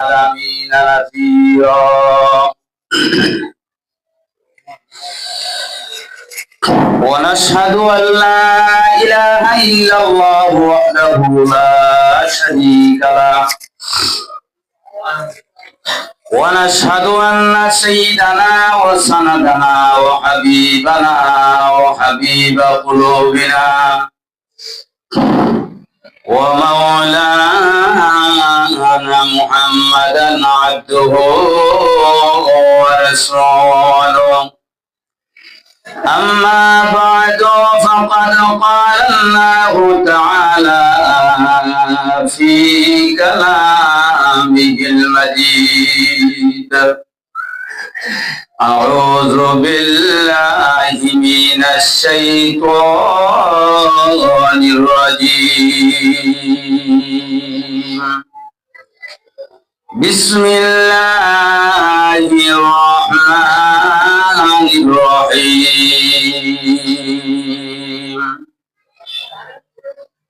العالمين نذيرا ونشهد أن لا إله إلا الله وحده لا شريك له ونشهد أن سيدنا وسندنا وحبيبنا وحبيب قلوبنا ومولانا محمدا عبده ورسوله أما بعد فقد قال الله تعالى في كلامه المجيد أعوذ بالله من الشيطان الرجيم بسم الله الرحمن الرحيم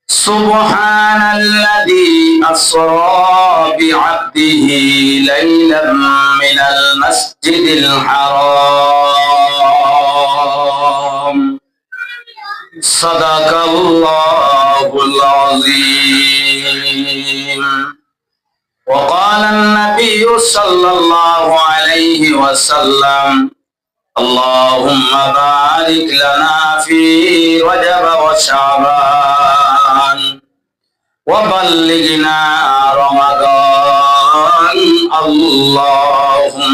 سبحان الذي أسرى بعبده ليلا من المسجد الحرام صدق الله العظيم وقال النبي صلى الله عليه وسلم اللهم بارك لنا في رجب وشعبان وبلغنا رمضان اللهم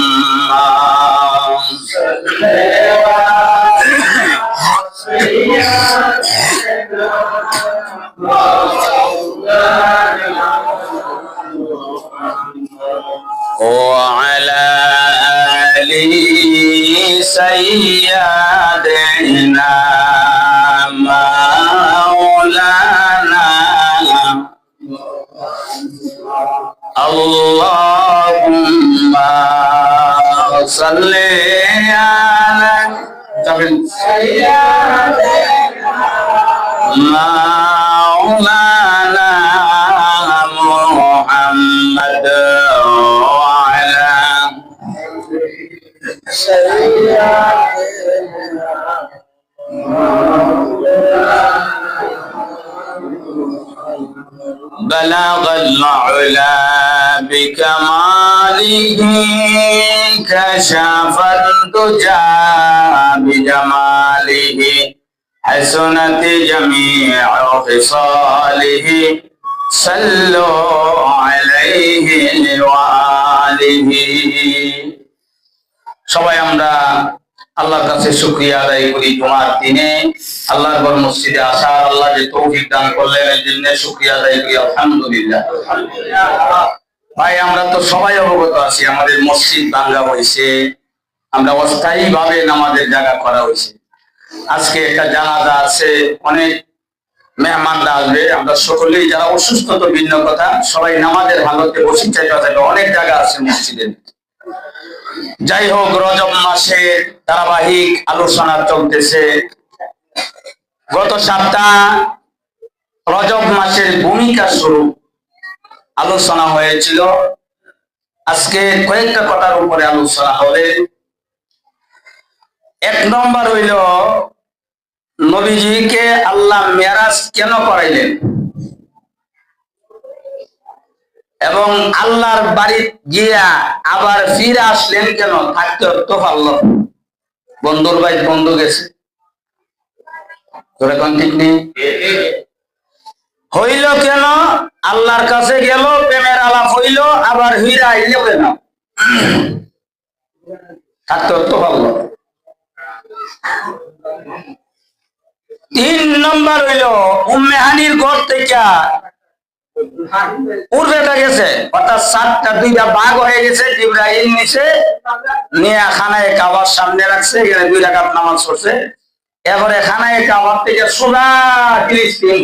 وعلى آله سيدنا مولانا اللهم صل على مولانا محمد وعلى بلغ العلا بكماله كشف الدجى بجماله حسنت جميع خصاله صلوا عليه وآله সবাই আমরা আল্লাহর কাছে শুকরিয়া আদায় করি জুমার দিনে আল্লাহর ঘর মসজিদে আসার আল্লাহ যে তৌফিক দান করলেন এর জন্য শুকরিয়া আদায় করি আলহামদুলিল্লাহ। ভাই আমরা তো সবাই অবগত আছি আমাদের মসজিদ ভাঙা হয়েছে, আমরা অস্থায়ী ভাবে নামাজের জায়গা করা হয়েছে। আজকে একটা জানাজা আছে, অনেক মেহমানরা আসবে, আমরা সকলেই যারা অসুস্থ তো ভিন্ন কথা, সবাই নামাজের হালতে বসে চাইতে থাকবে, অনেক জায়গা আছে মসজিদে। যাই হোক, রজব মাসে ধারাবাহিক আলোচনা চলতেছে। গত সপ্তাহ রজব মাসের ভূমিকা স্বরূপ আলোচনা হয়েছিল। আজকে কয়েকটা কথার উপরে আলোচনা হবে। এক নম্বর হইল নবীজিকে আল্লাহ মেরাজ কেন করাইলেন এবং আল্লাহর বাড়ি গিয়া আবার ফিরে আসলেন কেন, থাকতে তো পারল, বন্ধুর ভাই বন্ধু গেছে, ঠিক নেই, হইল কেন, আল্লাহর কাছে গেল, প্রেমের আলাপ হইল, আবার ফিরে আইল কেন, থাকতে তো পারল। তিন নম্বর হইল উম্মে হানির ঘর থেকে উর্বেটা গেছে, অর্থাৎ সাতটা দুইটা ভাগ হয়ে গেছে, জিবরাইল নিচে নিয়ে খানায় কাবার সামনে রাখছে, এখানে 2 রাকাত নামাজ পড়ছে। এবারে খানায় কাবার থেকে সোজা ফিলিস্তিন,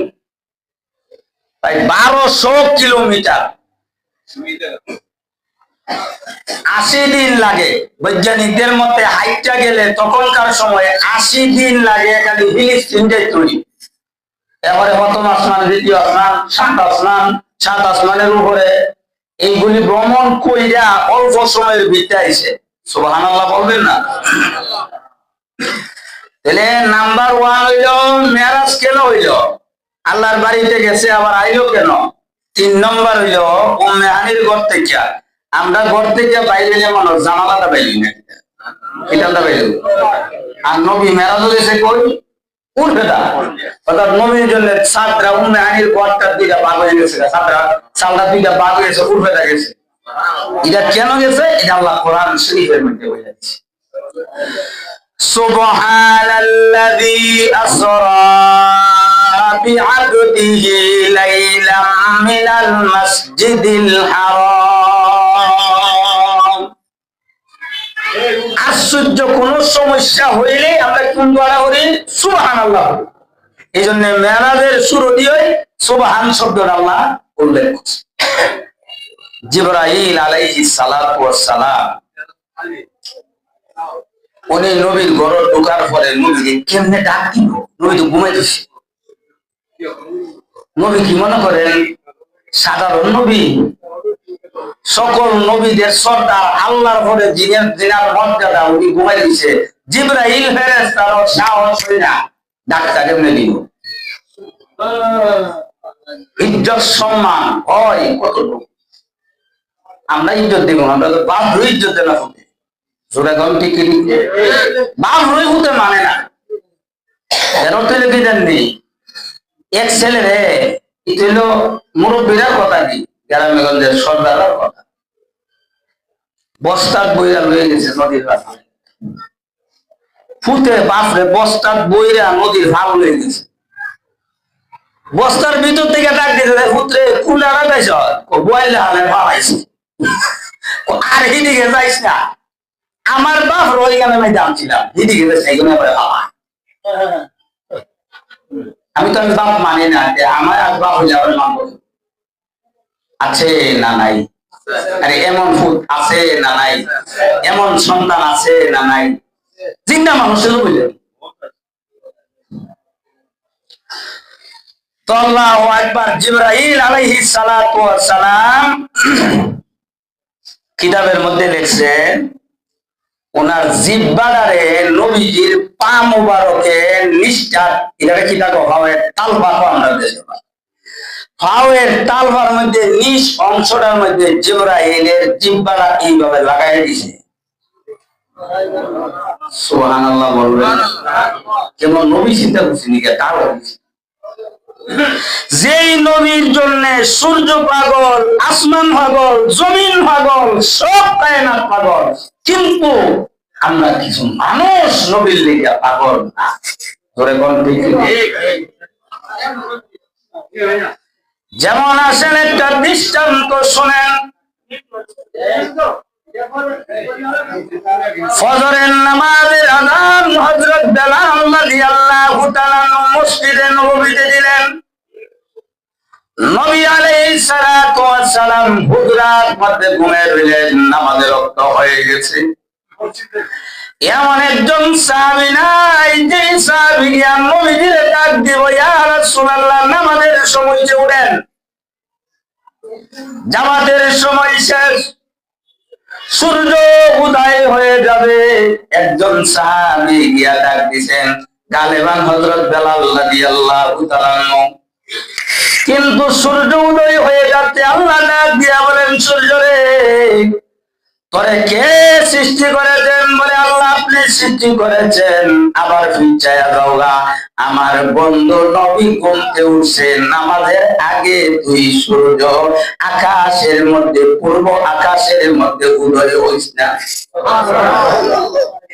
প্রায় 1200 কিলোমিটার, 80 দিন লাগে। বৈজ্ঞানিকদের মতে হাইটটা গেলে তখনকার সময় 80 দিন লাগে খালি ফিলিস্তিন তৈরি। এবারে প্রথম আসমান, দ্বিতীয় আসমান, 7 আসমান, 7 আসমানের উপরে এইগুলি ভ্রমণ কইরা অল্প সময়ের ভিতরে আইছে, সুবহানাল্লাহ বলবেন না? তাহলে নাম্বার 1 হইল মেরাজ কেন হইল? আল্লাহর বাড়িতে গেছে আবার আইলো কেন? 3 নম্বর হইল উম্মে হানির ঘর থেকে। আমরা ঘর থেকে বাইরে যেমন জানালাটা বাইলি না, এটা বাইরে। আর নবী মেরাজ গেছে কই? উঠবেটা। অর্থাৎ নবীর জন্য সাতরা উম্মে হানির ঘরটা দুইটা ভাগ হয়ে গেছে, সালটা দুইটা ভাগ হয়েছে, উঠবেটা গেছে। এটা কেন গেছে? এটা আল্লাহ কোরআন শরীফের মধ্যে বলে যাচ্ছে। সুবহানাল্লাযী আসরা বিআবদিহি লাইলাম মিনাল মাসজিদিল হারাম। আশ্চর্য কোন সমস্যা হইলে আমরা কোন দোয়া করি? সুবহানাল্লাহ। এই জন্য মেরাজের শুরু দিয়ে সুবহান শব্দটা আল্লাহ উল্লেখ করছে। জিবরাইল আলাইহিস সালাতু ওয়াস সালাম উনি নবীর ঘরে ঢোকার পরে নবীকে কেমনে ডাক দিল? নবী তো ঘুমাইতেছে। নবী কি মনে করেন সাধারণ নবী? সকল নবীদের সর্দার, আল্লাহর ঘরে জিনার মর্যাদা, উনি ঘুমাই দিছে। জিবরাইল ফেরেশতার সাহস হয় না ডাকটা কেমনে দিল? ইজ্জত সম্মান হয় কতটুকু? আমরা ইজ্জত দিব, আমরা তো বাপ ইজ্জত দেনা হতে জোড়া গম ঠিক বাপ রই হতে মানে না। এর অর্থ হইলে কি জানবি? এক ছেলে রে এটা হইলো মুরব্বীরার কথা কি, গ্রামেগঞ্জের সর্দারের কথা। বস্তার বইরা লয়ে গেছে নদীর পাশে, ফুটে বাপরে বস্তার বইরা নদীর ভাগ লয়ে গেছে। বস্তার ভিতর থেকে ডাক দিতে ফুটরে কুলারা গাইছ বইলে হালে পালাইছে, আর হিদিকে যাইস না। আমার বাপ রই গানে আমি দাম ছিলাম, হিদিকে যাইস না, এখানে বাবা আমি তো আমি বাপ মানি না। আমার আর বাপ হইলে আমার মানব আছে না নাই? আরে এমন ফুট আছে না নাই? এমন সন্তান আছে না নাই? জিন্দা মানুষের বুঝলেন তো। আল্লাহু আকবার। জিবরাইল আলাইহিস সালাতু ওয়াস সালাম কিতাবের মধ্যে লিখছেন ওনার জিহ্বাটারে নবীজির পা মুবারকে নিষ্ঠা, এটাকে কি থাকো ভাবের তালবা, আমরা দেশে ফাওয়ের তালবার মধ্যে নিচ অংশটার মধ্যে জিবরাইলের জিহ্বাটা এইভাবে লাগাই দিছে। সুবহানাল্লাহ বলবেন। কেমন নবী চিন্তা করছেন কে তার যেই নবীর জন্য সূর্য পাগল, আসমান পাগল, জমিন পাগল, সব কায়নাত পাগল, কিন্তু আমরা কিছু মানুষ নবীর লেগে পাগল না। ধরে কোন ঠিক? যেমন আসেন একটা দৃষ্টান্ত শোনেন। ফজরের নামাজের আযান হযরত বেলাল রাদিয়াল্লাহু তাআলা মসজিদে নববীতে দিলেন। নবী আলাইহিস সালাতু ওয়াস সালাম হুজরাত মধ্যে ঘুমিয়ে রইলেন, নামাজের ওয়াক্ত হয়ে গেছে। এমন একজন সাহাবী নাই যে সাহাবী নবীজির ডাক দিব, ইয়া রাসূলুল্লাহ নামাজের সময় উঠেন, জামাতের সময় শেষ, সূর্য উদয় হয়ে যাবে। একজন সাহাবী গিয়া ডাক দিয়েছেন গালেবান হযরত বেলাল রাদিয়াল্লাহু তাআলা। কিন্তু সূর্য উদয় হয়ে যাচ্ছে, আল্লাহ ডাক দিয়া বলেন সূর্য রে তোরে কে সৃষ্টি করেছেন? বলে আল্লাহ আপনি সৃষ্টি করেছেন। আবার ফিচায়া যাওগা, আমার বন্ধু নবী ঘুমতে উঠছে নামাজের আগে তুই সূর্য আকাশের মধ্যে, পূর্ব আকাশের মধ্যে উদয় হইস না।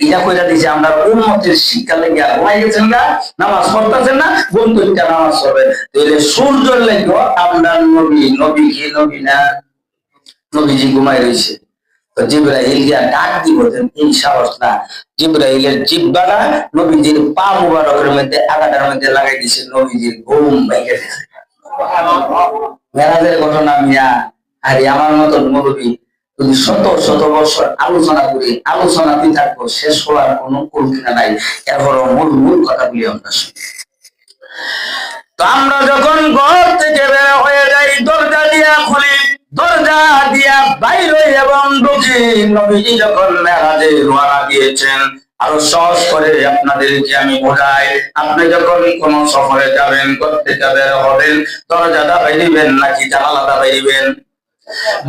ইয়া কইরা দিছে আমরা উম্মতের শিক্ষা লেগে ঘুমাই গেছেন না, নামাজ পড়তেছেন না, বন্ধুটা নামাজ পড়বে। তাহলে সূর্যের লেগে আমরা নবী, নবী কি নবী না? নবীজি ঘুমাই রয়েছে। জিবরাইল দিয়া ডাক দিব, এই সাহস না। জিবরাইলের জিহ্বাটা নবীজির পা মুবারকের মধ্যে আগাটার মধ্যে লাগাই দিয়েছে, নবীজির ঘুম ভেঙে গেছে। মেরাজের ঘটনা মিয়া, আরে আমার মতন মুরব্বী যদি শত শত বছর আলোচনা করি, আলোচনাতে থাকবো, শেষ হওয়ার কোন কুল কিনা নাই। এরপরও মূল কথাগুলি আমরা শুনি। তো আমরা যখন ঘর থেকে বের হয়ে যাই, দরজা দিয়া খুলি, দরজা দিয়া বাইরে এবং ঢুকি নবীজি যখন মেরাজে রওনা দিয়েছেন। আরো সহজ করে আপনাদেরকে আমি বোঝাই, আপনি যখন কোন সফরে যাবেন, করতে বের হবেন, দরজাটা বাইরিবেন নাকি জানালাটা বাইরিবেন?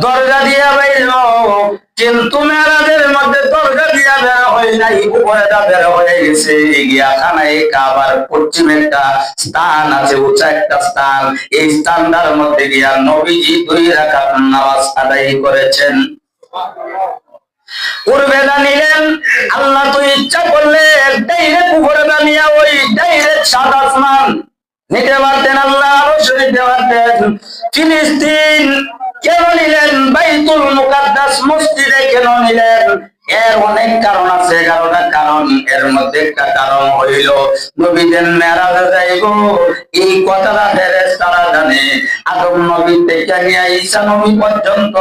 দরজা দিয়া বাইর, কিন্তু মেরাজের মধ্যে দরজা দিয়া বের হয় নাই, উপরেটা বের হয়ে গেছে গিয়া খানায় কাবার পশ্চিম একটা স্থান আছে, উঁচা একটা স্থান। এই স্থানটার মধ্যে গিয়া নবীজি 2 রাকাত নামাজ আদায় করেছেন। পূর্বেদা নিলেন, আল্লাহ তো ইচ্ছা করলে ডাইরেক্ট উপরে দাঁড়িয়ে ওই ডাইরেক্ট সাত আসমান নিতে পারতেন, আল্লাহ আরো নিতে পারতেন। ফিলিস্তিন কেন নিলেন? বাইতুল মুকাদ্দাস মসজিদে কেন নিলেন? এর অনেক কারণ আছে। কারণ এর মধ্যে একটা কারণ হইল নবীদের মেরাজে যাইব, এই কথাটা ফেরেশতারা জানে। আদম নবী থেকে নিয়ে ঈসা নবী পর্যন্ত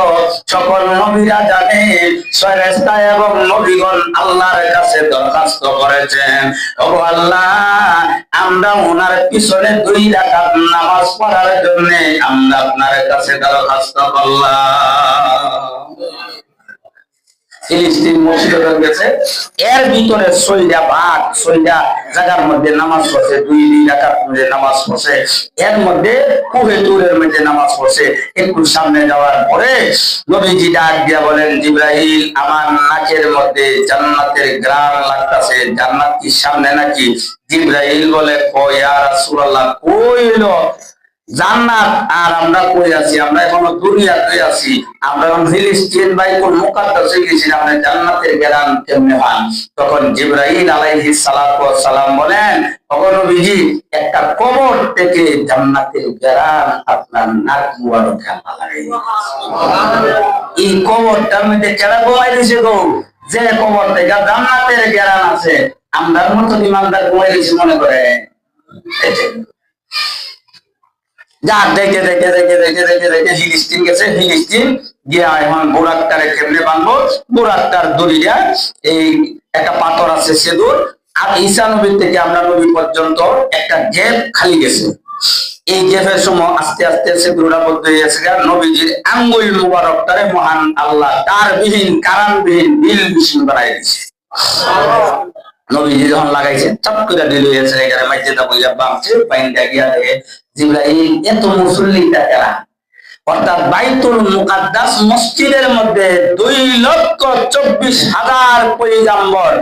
সকল নবীরা জানে। ফেরেশতা এবং নবীগণ আল্লাহর কাছে দরখাস্ত করেছেন, ওগো আল্লাহ, আমরা ওনার পিছনে 2 রাকাত নামাজ পড়ার জন্য আমরা আপনার কাছে দরখাস্ত করলাম। ফিলিস্তিন মসজিদে গেছে, এর ভিতরে 6টা জায়গার মধ্যে নামাজ পড়ছে, 2 রাকাত মধ্যে নামাজ পড়ছে। এর মধ্যে কুহে তুরের মধ্যে নামাজ পড়ছে। একটু সামনে যাওয়ার পরে নবীজি ডাক দিয়া বলেন, জিবরাইল, আমার নাকের মধ্যে জান্নাতের ঘ্রাণ লাগতেছে, জান্নাত কি সামনে নাকি? জিবরাইল বলে, ও ইয়া রাসূলুল্লাহ, কইল জান্নাত আর আমরা কই আছি? আমরা এখনো দুনিয়াতে আছি, আমরা এখন ফিলিস্তিন বাইতুল মুকাদ্দাসে গেছি, আমরা জান্নাতের ঘ্রাণ কেমনে পান? তখন জিবরাইল আলাইহিস সালাতু ওয়াস সালাম বলেন, ওগো নবীজি, একটা কবর থেকে জান্নাতের ঘ্রাণ আপনার নাক মুবারকে লাগাই। এই কবরটার মধ্যে কেডা ঘুমাই দিছে গো? যে কবর থেকে জান্নাতের ঘ্রাণ আছে। আমরার মতো ইমানদার ঘুমাই দিছে মনে করে। যা দেখে দেখে দেখে দেখে দেখে দেখে ফিলিস্তিন গেছে। ফিলিস্তিন গিয়া এখন বুরাকটারে কেমনে বানবো? বুরাকটার দড়িটা, এই একটা পাথর আছে সেদুর, আর ঈসা নবীর থেকে আমরা নবী পর্যন্ত একটা গ্যাপ খালি গেছে। এই গ্যাপের সময় আস্তে আস্তে সেদুরটা বদ্ধ হয়ে গেছে। নবীজির আঙ্গুল মুবারকটারে মহান আল্লাহ তার বিহীন কারণবিহীন বিল বিহীন বানাই দিছে। নবীজি যখন লাগাইছে, চট করে দিল হয়েছে, এখানে মাইজেটা বইয়া বামছে, বাইনটা গিয়া দেখে জিবরাইল এত মুসল্লিটা কেরা? অর্থাৎ বাইতুল মুকাদ্দাস মসজিদের মধ্যে 2,24,000 পয়গম্বর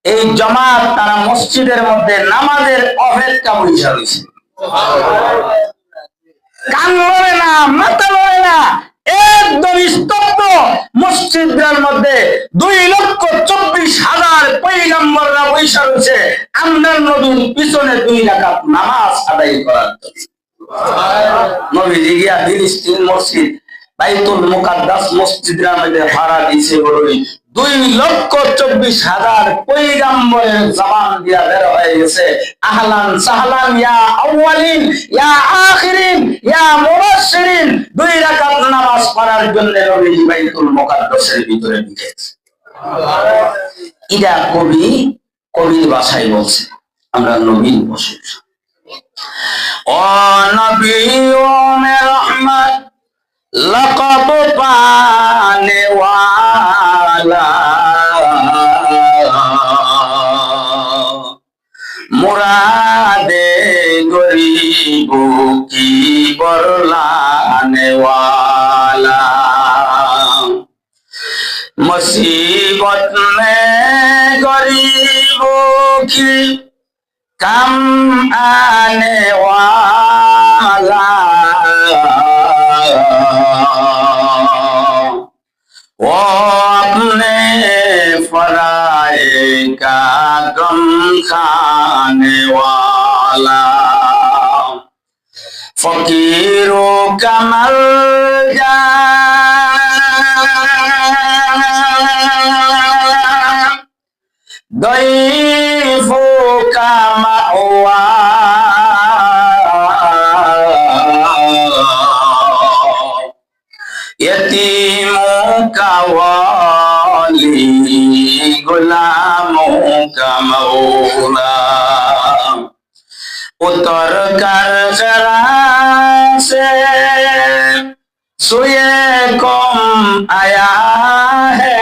এই জমাত, তারা মসজিদের মধ্যে নামাজের অপেক্ষা বসে রয়েছে। কান লড়ে না, মাথা লড়ে না, একদম স্তব্ধ। মসজিদের মধ্যে 2,24,000 পয়গম্বররা বসে রয়েছে আমরার নবীর পিছনে 2 রাকাত নামাজ আদায় করার জন্য। নবীজি গিয়া ফিলিস্তিন মসজিদ বাইতুল মুকাদ্দাস মসজিদের মধ্যে ভাড়া দিয়েছে বলেই 2,24,000 পয়গম্বরের জবান দিয়া বের হয়ে গেছে, আহলান সাহলান ইয়া আউয়ালিন ইয়া আখিরিন ইয়া মুবাশশিরিন। 2 রাকাত নামাজ পড়ার জন্য নবীজি বাইতুল মুকাদ্দাসের ভিতরে ঢুকেছে। এটা কবির ভাষায় বলছে, আমরা নবীর বসে। ও নবী ও মে রহমত লকব পানে ওয়ালা, মুরাদে গরিব কি বরলানে ওয়ালা, মুসিবত মে গরিব কি कम आने वाला, वो अपने फराए का गम खाने वाला, फकीरों का मलजा दैफों का मावा, यतीमों का वाली, गुलामों का मौला, उतर कर जरा से सोए कौम आया है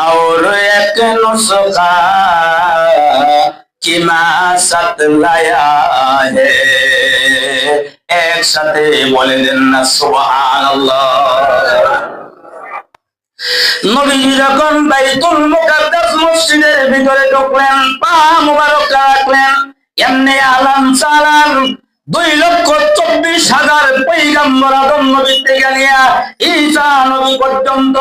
और एक नुस्खा की मासत लाया है। एक साथे बोले देना सुबहानाल्लाह। নবীজি যখন বাইতুল মুকাদ্দাস মসজিদের ভিতরে ঢুকলেন, পা মুবারক রাখলেন, এমনি আলান সালাম 2,24,000 পয়গম্বর আদম নবী থেকে নিয়ে ঈসা নবী পর্যন্ত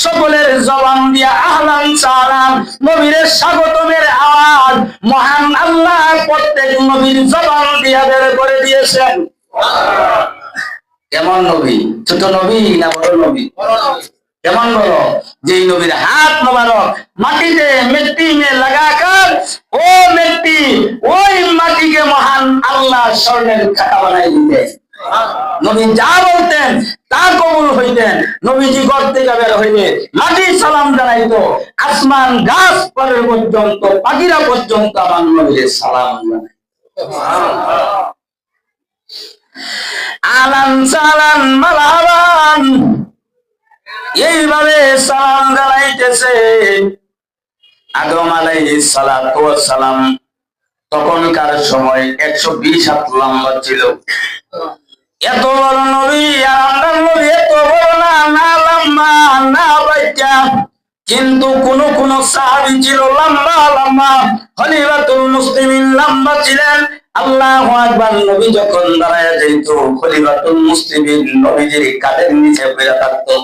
সকলের জবান দিয়া আহলান সালাম নবীর স্বাগতমের আওয়াজ মহান আল্লাহ প্রত্যেক নবীর জবান দিয়া বের করে দিয়েছেন। কেমন নবী? ছোট নবী না বড় নবী? কেমন বলো? যে নবীর হাত মোবারক মাটিতে মিट्टी में लगाकर ও মিट्टी ওই মাটিকে মহান আল্লাহ স্বর্ণের খাতা বানাই দিতেন। নবী যা বলতেন তা কবুল হইতেন। নবীজি ঘর থেকে বের হইলে মাটি সালাম জানাইতো, আসমান গাছ পাহাড় পর্যন্ত পাখিরা পর্যন্ত আমার নবীর সালাম জানাইতো। আলান সালাম মারহাবান এইভাবে সালাম জানাইতেছে। আদম আলাইহিস সালাতু ওয়াস সালাম তখনকার সময় 120 হাত লম্বা ছিল। এত বড় নবী আর আমার নবী এত বড় না লম্বা না বাচ্চা, কিন্তু কোন সাহাবী ছিল লম্বা লম্বা। খলিফাতুল মুসলিমিন লম্বা ছিলেন। আল্লাহু আকবার। নবী যখন দাঁড়ায় যেত খলিফাতুল মুসলিমিন নবীজির কাঁধের নিচে পড়ে থাকতো।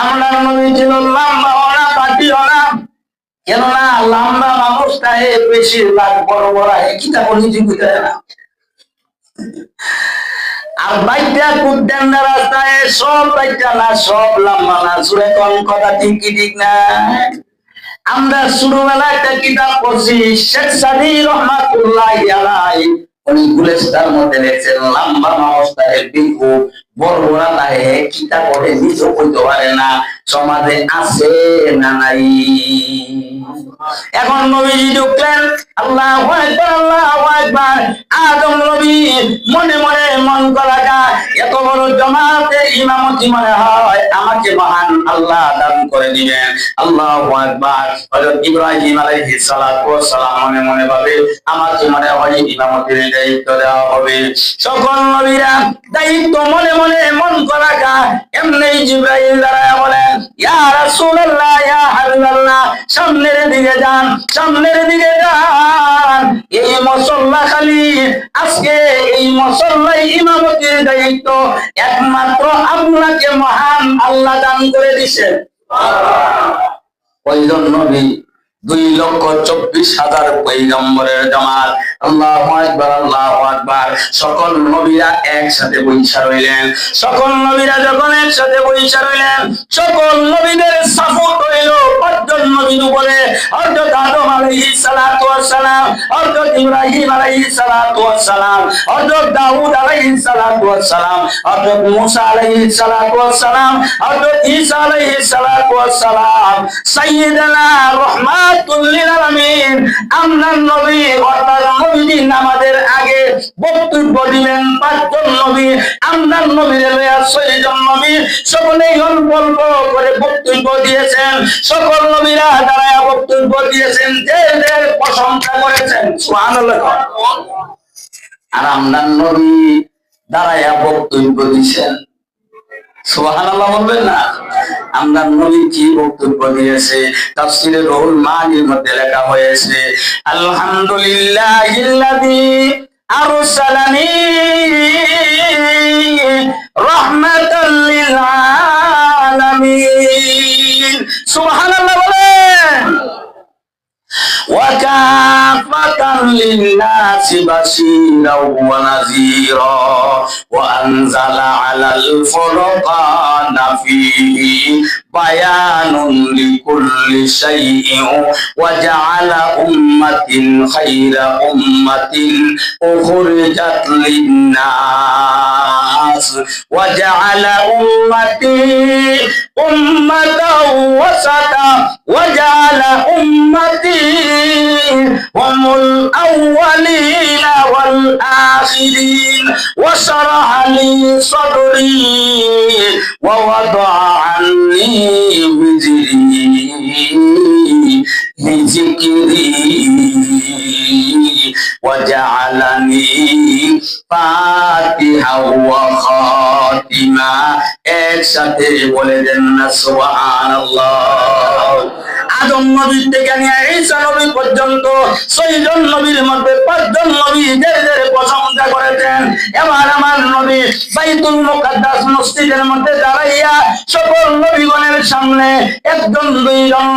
আমরা নবী ছিল লম্বা ওরা পাটি ওরা, কেননা লম্বা মানুষটা বেশিরভাগ বড় বড় কিতাব নিজে বুঝতে না। আর বাইটা কুদ্দেন রাস্তায় সব বাইটা না, সব লম্বা না। সুরে কোন কথা ঠিক কি ঠিক না? আমরা ছোটবেলায় একটা কিতাব পড়ছি, শেখ সাদি রহমাতুল্লাহি আলাইহি উনি গুলিস্তার মধ্যে লেখছেন লম্বা মানুষটারে বিকু বড় বড় তাহে কিতাব পড়ে নিজেও বলতে পারে না, সমাজে আছে না নাই। এখন নবীজি ঢুকলেন, আল্লাহু আকবার আল্লাহু আকবার। আদম নবী মনে মনে মন করা এত বড় জামাতে ইমামতি মনে হয় আমাকে মহান আল্লাহ দান করে দিবেন। আল্লাহু আকবার। হযরত ইব্রাহিম আলাইহিস সালাতু ওয়াস সালাম মনে মনে ভাবে আমাকে মনে হয় ইমামতির দায়িত্ব দেওয়া হবে। সকল নবীরা দায়িত্ব মনে মনে মন করা এমনি জিবরাইল দাঁড়ায় বলেন, ইয়া রাসূলুল্লাহ ইয়া হাবিবাল্লাহ, সামনের দিকে যান, সামনের দিকে যান। এই মুসল্লা খালি আজকে এই মুসল্লাই ইমামতির দায়িত্ব একমাত্র আপনাকে মহান আল্লাহ দান করে দিয়েছেন। কয়জন নবী? 2,24,000 পয়গম্বরের জামাত। আল্লাহু আকবার আল্লাহু আকবার। সকল নবীরা একসাথে বৈশা রইলেন। সকল নবীরা যখন একসাথে বৈশা রইলেন, সকল নবীদের সাফত হইল 5 জন নবীর উপরে। হযরত আদম আলাইহিস সালাতু ওয়াস সালাম, হযরত ইব্রাহিম আলাইহিস সালাতু ওয়াস সালাম, হযরত দাউদ আলাইহিস সালাতু ওয়াস সালাম, হযরত মূসা আলাইহিস সালাতু ওয়াস সালাম, হযরত ঈসা আলাইহিস সালাতু ওয়াস সালাম, সাইয়্যিদানা রাহমাতুল লিল আলামিন। আমরা নবী অর্থাৎ নবীজি নামাজের আগে বক্তব্য দিলেন 5 জন নবী। আমরা নবীর লয়া 6 জন নবী, সকলেই অল্প অল্প করে বক্তব্য দিয়েছেন। সকল নবীরা দাঁড়ায় বক্তব্য দিয়েছেন, যে প্রশংসা করেছেন। সুবহানাল্লাহ। আর আমরা নবী দাঁড়ায় বক্তব্য দিয়েছেন। সুবহানাল্লাহ বলবেন না? আমরা নবী কি বক্তব্য দিয়েছে তাফসীরে রুহুল মানির মধ্যে লেখা হয়েছে, আলহামদুলিল্লাহিল্লাযী আরসালানি রাহমাতাল লিল আলামিন। সুবহানাল্লাহ বলেন। وكافة للناس بشيرا ونذيرا وأنزل على الفرقان কানা ফীহি বায়ানুন লিকুল্লি শাইইন ওয়া জাআলা উম্মাতিন খায়রা উম্মাতিন উখরিজাত লিন-নাস ওয়া জাআলা উম্মাতি উম্মাতাও ওয়াসাতা ওয়া জাআলা উম্মাতি হুমুল আউওয়ালিনা ওয়াল আখিরিন ওয়া শারাহা লি সাদরি ওয়া ওয়াদা'a আন্নি বিজরি বিযিকরি ওয়া জাআলানি ফাতিহা ওয়া খাতিমা। একসাথে বলে দেন না সুবহানাল্লাহ। আদম নবী থেকে নিয়ে ঈসা নবী পর্যন্ত 6 জন নবীর মধ্যে 5 জন নবী যাদের প্রশংসা করেছেন। এবার আমার নবী বাইতুল মুকাদ্দাস মসজিদের মধ্যে দাঁড়াইয়া সকল নবীগণের সামনে একজন দুইজন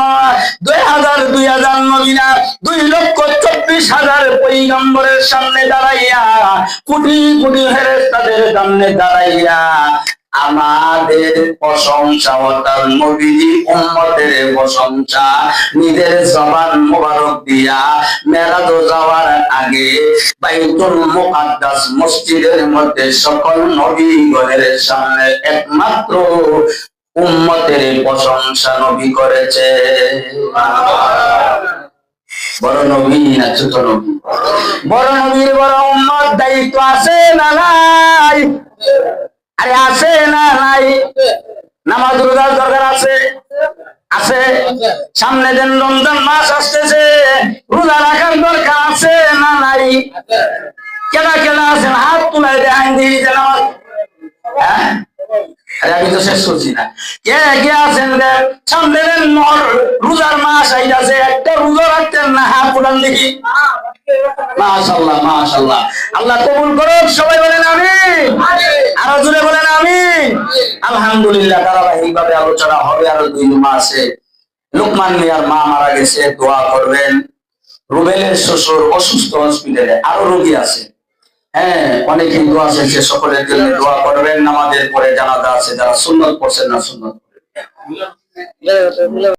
2000 নবী না 2,24,000 পয়গম্বরের সামনে দাঁড়াইয়া কোটি কোটি ফেরেশতাদের সামনে দাঁড়াইয়া আমাদের প্রশংসা অর্থাৎ নবীজি উম্মতের প্রশংসা নিজের জবান মোবারক দিয়া মেরাজ যাওয়ার আগে বাইতুল মুকাদ্দাস মসজিদের মধ্যে সকল নবীগণের সামনে একমাত্র উম্মতের প্রশংসা নবী করেছে। বড় নবী না ছোট নবী? বড় নবীর বড় উম্মত দায়িত্ব আছে না নাই? আরে আছে না নাই? নামাজ রোজার দরকার আছে আছে। সামনে দিন রমজান মাস আসতেছে, রোজা রাখার দরকার আছে না নাই? কেনা কেনা আছেন হাত তুলাই দেখান দিই যে নামাজ। হ্যাঁ আরে আমি তো শেষ করছি না। কে কে আছেন সামনে দিন রোজার মাস আইতাছে, একটা রোজা রাখতেন না? হাত উঠান দেখি। মাশাআল্লাহ মাশাআল্লাহ। আল্লাহ কবুল করুক। সবাই বলেন আমিন। আরো জোরে বলেন আমিন। আলহামদুলিল্লাহ। ধারাবাহিকভাবে আলোচনা হবে। আরো 2 জুমা আছে। লোকমান মিয়ার মা মারা গেছে, দোয়া করবেন। রুবেলের শ্বশুর অসুস্থ, হসপিটালে। আরো রোগী আছে। হ্যাঁ অনেক হিন্দু আছে, সে সকলের জন্য দোয়া করবেন। নামাজের পরে জানাজা আছে, যারা সুন্নত পড়ছেন না সুন্নত